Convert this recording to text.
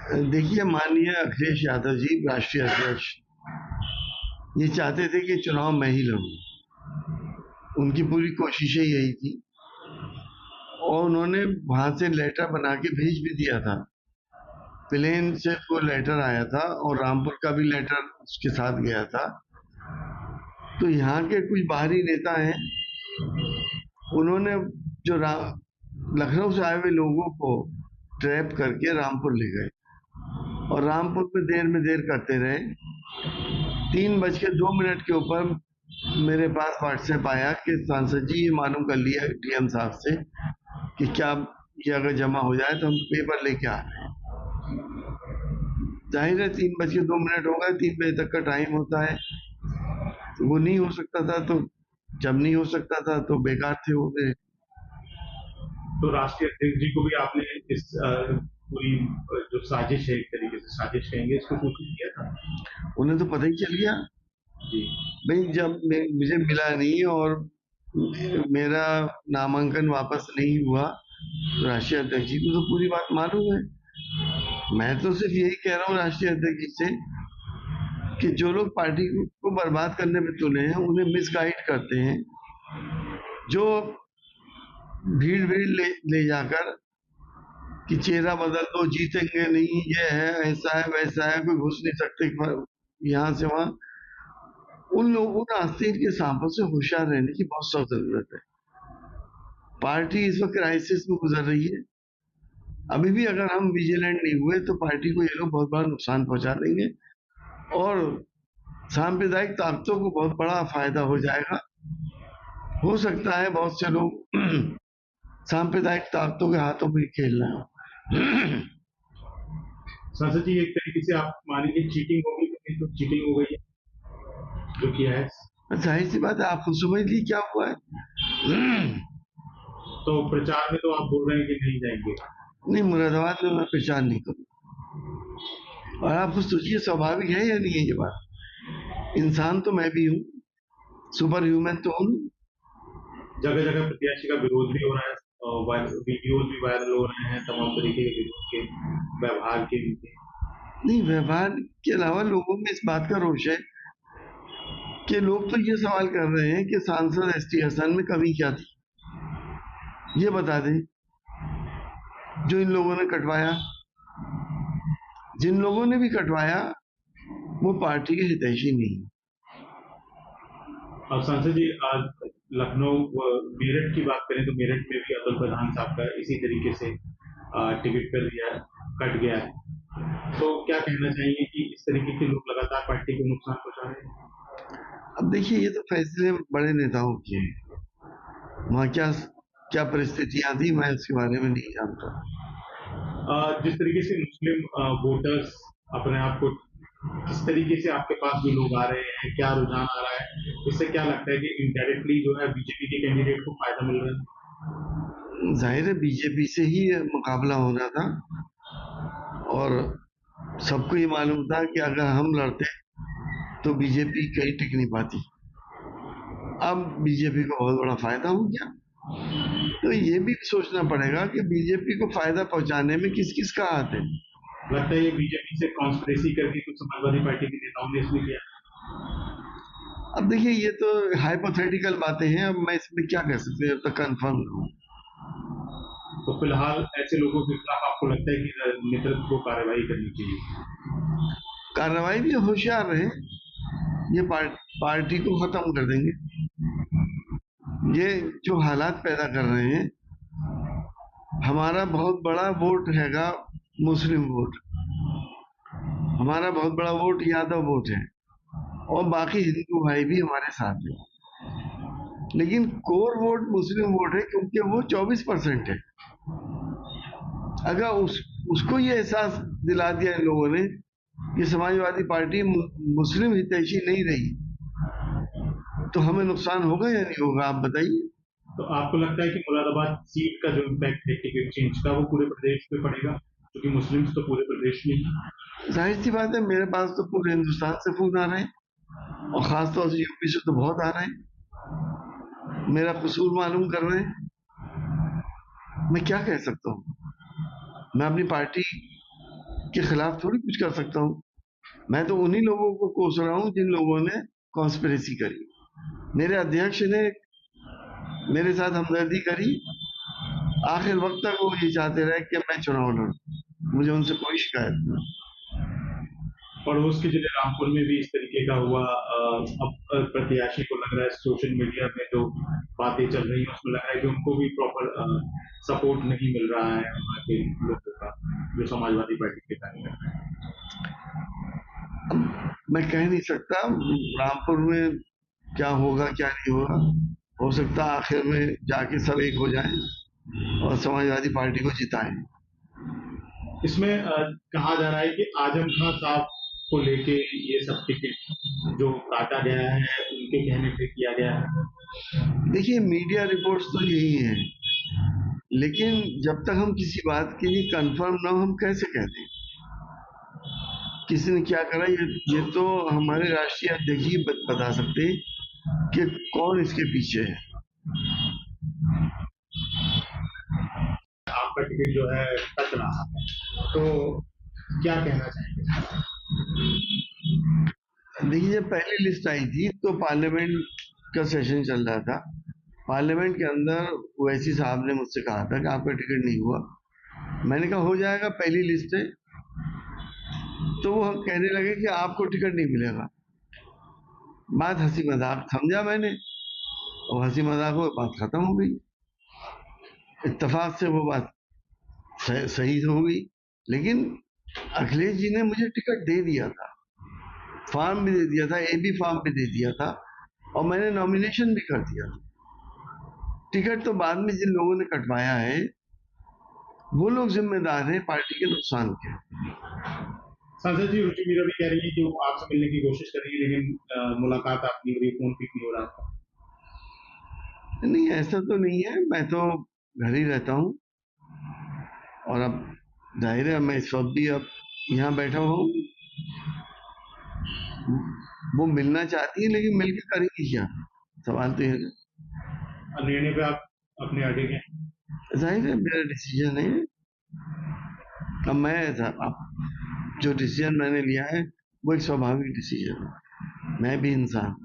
देखिए, माननीय अखिलेश यादव जी राष्ट्रीय अध्यक्ष ये चाहते थे कि चुनाव मैं ही लड़ूं। उनकी पूरी कोशिशें यही थी और उन्होंने वहां से लेटर बना के भेज भी दिया था। प्लेन से वो लेटर आया था और रामपुर का भी लेटर उसके साथ गया था। तो यहाँ के कुछ बाहरी नेता हैं, उन्होंने जो लखनऊ से आए हुए लोगों को ट्रैप करके रामपुर ले गए और रामपुर में देर करते रहे। 3:02 के ऊपर मेरे पास व्हाट्सएप आया कि सांसद जी ये मालूम कर लिया डीएम साहब से कि क्या ये अगर जमा हो जाए तो हम पेपर लेके आ रहे हैं। जाहिर है 3:02 हो गए, 3 बजे तक का टाइम होता है, तो वो नहीं हो सकता था। तो जब नहीं हो सकता था तो बेकार थे वो गए। तो राष्ट्रीय अध्यक्ष जी को भी आपने इस पूरी जो साजिश है, एक तरीके से साजिश कहेंगे, इसको सूचित किया था? उन्हें तो पता ही चल गया जी। भाई, जब मुझे मिला नहीं और मेरा नामांकन वापस नहीं हुआ तो राष्ट्रीय अध्यक्ष जी को तो पूरी बात मालूम है। मैं तो सिर्फ यही कह रहा हूँ राष्ट्रीय अध्यक्ष जी से कि जो लोग पार्टी को बर्बाद करने में तुले हैं उन्हें मिसगाइड करते हैं, जो भीड़ भीड़ ले जाकर कि चेहरा बदल दो, जीतेंगे नहीं, ये है, ऐसा है, वैसा है, कोई घुस नहीं सकते यहाँ से वहां। उन लोगों को आस्तीन के सांपों से होशियार रहने की बहुत सख्त जरूरत है। पार्टी इस वक्त क्राइसिस में गुजर रही है। अभी भी अगर हम विजिलेंट नहीं हुए तो पार्टी को ये लोग बहुत बड़ा नुकसान पहुंचा देंगे और सांप्रदायिक ताकतों को बहुत बड़ा फायदा हो जाएगा। हो सकता है बहुत से लोग सांप्रदायिक ताकतों के हाथों में खेल रहे हो। संसद जी, एक तरीके से आप मानेंगे चीटिंग होगी, तो चीटिंग हो गई है जो किया है। जाहिर सी बात है, आप खुद समझ ली क्या हुआ है। तो प्रचार में तो आप बोल रहे हैं कि नहीं जाएंगे? नहीं, मुरादाबाद में मैं प्रचार नहीं करूँ। और आप खुद सोचिए, स्वाभाविक है या नहीं है ये बात? इंसान तो मैं भी हूँ, सुपर ह्यूमन तो हूँ। जगह जगह प्रत्याशी का विरोध भी हो रहा है और वीडियोज भी वायरल हो रहे हैं तमाम तरीके के विरोध के, व्यवहार के नीचे। नहीं, व्यवहार के अलावा लोगों में इस बात का रोष है कि लोग तो ये सवाल कर रहे हैं कि सांसद एसटी हसन में कमी क्या थी, ये बता दें। जो इन लोगों ने कटवाया, जिन लोगों ने भी कटवाया वो पार्टी के हितैषी नहीं। अब संसद जी, आज लखनऊ मेरठ की बात करें तो मेरठ में भी अतुल प्रधान साहब का इसी तरीके से टिकट कर दिया, कट गया है। तो क्या कहना चाहिए कि इस तरीके के लोग लगातार पार्टी को नुकसान पहुंचा रहे हैं? अब देखिए, ये तो फैसले बड़े नेताओं के हैं। वहाँ क्या क्या परिस्थितियां थी मैं उसके बारे में नहीं जानता। जिस तरीके से मुस्लिम वोटर्स अपने आप को, किस तरीके से आपके पास जो लोग आ रहे हैं, क्या रुझान आ रहा है, इससे क्या लगता है कि इनडायरेक्टली जो है बीजेपी के कैंडिडेट को फायदा मिल रहा है? जाहिर है बीजेपी से ही मुकाबला होना था और सबको ये मालूम था कि अगर हम लड़ते तो बीजेपी कहीं टिक नहीं पाती। अब बीजेपी को बहुत बड़ा फायदा हो गया। तो ये भी सोचना पड़ेगा कि बीजेपी को फायदा पहुंचाने में किस किस का हाथ है। लगता है ये बीजेपी से कॉन्स्पिरेसी करके कुछ समाजवादी पार्टी के नेताओं ने इसमें किया। अब देखिए, ये तो हाइपोथेटिकल बातें हैं, अब मैं इसमें क्या कह सकते हैं, अब तक कंफर्म नहीं। तो फिलहाल ऐसे लोगों के खिलाफ आपको लगता है कि नेतृत्व को कार्रवाई करनी चाहिए? कार्रवाई भी होशियार रहे, ये पार्टी को खत्म कर देंगे। ये जो हालात पैदा कर रहे हैं, हमारा बहुत बड़ा वोट हैगा मुस्लिम वोट, हमारा बहुत बड़ा वोट यादव वोट है और बाकी हिंदू भाई भी हमारे साथ हैं। लेकिन कोर वोट मुस्लिम वोट है क्योंकि वो 24% है। अगर उसको ये एहसास दिला दिया इन लोगों ने कि समाजवादी पार्टी मुस्लिम हितैषी नहीं रही, तो हमें नुकसान होगा या नहीं होगा, आप बताइए। तो आपको लगता है कि मुरादाबाद सीट का जो इम्पैक्ट है टिकट चेंज का, वो पूरे प्रदेश पे पड़ेगा, क्योंकि मुस्लिम्स तो पूरे प्रदेश में ही? जाहिर सी बात है, मेरे पास तो पूरे हिंदुस्तान से फोन आ रहे हैं और खासतौर से यूपी से तो बहुत आ रहे हैं, मेरा कसूर मालूम कर रहे हैं। मैं क्या कह सकता हूँ? मैं अपनी पार्टी के खिलाफ थोड़ी कुछ कर सकता हूँ। मैं तो उन्हीं लोगों को कोस रहा हूँ जिन लोगों ने कॉन्स्पिरेसी करी। मेरे अध्यक्ष ने मेरे साथ हमदर्दी करी, आखिर वक्त तक वो ये चाहते रहे कि मैं चुनाव लड़ूं। मुझे उनसे कोई शिकायत नहीं। पड़ोस के जिले रामपुर में भी इस तरीके का हुआ। अब प्रत्याशी को लग रहा है सोशल मीडिया में जो बातें चल रही है उसमें लग रहा है कि उनको भी प्रॉपर सपोर्ट नहीं मिल रहा है वहाँ के लोगों का, जो समाजवादी पार्टी के कार्यकर्ता है। अब मैं कह नहीं सकता रामपुर में क्या होगा क्या नहीं होगा। हो सकता है आखिर में जाके सब एक हो जाएं और समाजवादी पार्टी को जिताएं। इसमें कहा जा रहा है कि आजम खान साहब को लेके ये सब टिकट जो काटा गया है उनके कहने पे किया गया है। देखिए, मीडिया रिपोर्ट्स तो यही हैं, लेकिन जब तक हम किसी बात के लिए कंफर्म ना हो हम कैसे कहते हैं किसी ने क्या करा। ये तो हमारे राष्ट्रीय अध्यक्ष ही बता सकते हैं कि कौन इसके पीछे है। आपका टिकट जो है कट रहा है, तो क्या कहना चाहेंगे? देखिए, जब पहली लिस्ट आई थी तो पार्लियामेंट का सेशन चल रहा था। पार्लियामेंट के अंदर ओवैसी साहब ने मुझसे कहा था कि आपका टिकट नहीं हुआ। मैंने कहा हो जाएगा, पहली लिस्ट है। तो वो कहने लगे कि आपको टिकट नहीं मिलेगा। बात हंसी मजाक समझा मैंने, और हंसी मजाक हो बात खत्म हो गई। इत्तेफाक से वो बात सही हो गई। लेकिन अखिलेश जी ने मुझे टिकट दे दिया था, फॉर्म भी दे दिया था, एबी फॉर्म भी दे दिया था, और मैंने नॉमिनेशन भी कर दिया था। टिकट तो बाद में जिन लोगों ने कटवाया है वो लोग जिम्मेदार हैं पार्टी के नुकसान के। सांसद जी, रुचि मीरा भी कह रही है कि वो आपसे मिलने की कोशिश कर रही है, लेकिन मुलाकात आपकी हो रही, फोन पिक नहीं हो रहा आपका। नहीं, ऐसा तो नहीं है। मैं तो घर ही रहता हूँ, और अब जाहिर है मैं इस वक्त भी अब यहाँ बैठा हूँ। वो मिलना चाहती है, लेकिन मिलके करेंगी क्या, सवाल तो ये है। निर्णय पे आप अपने अड़े हैं? जाहिर है मेरा डिसीजन है। अब मैं अब जो डिसीजन मैंने लिया है वो एक स्वाभाविक डिसीजन है। मैं भी इंसान।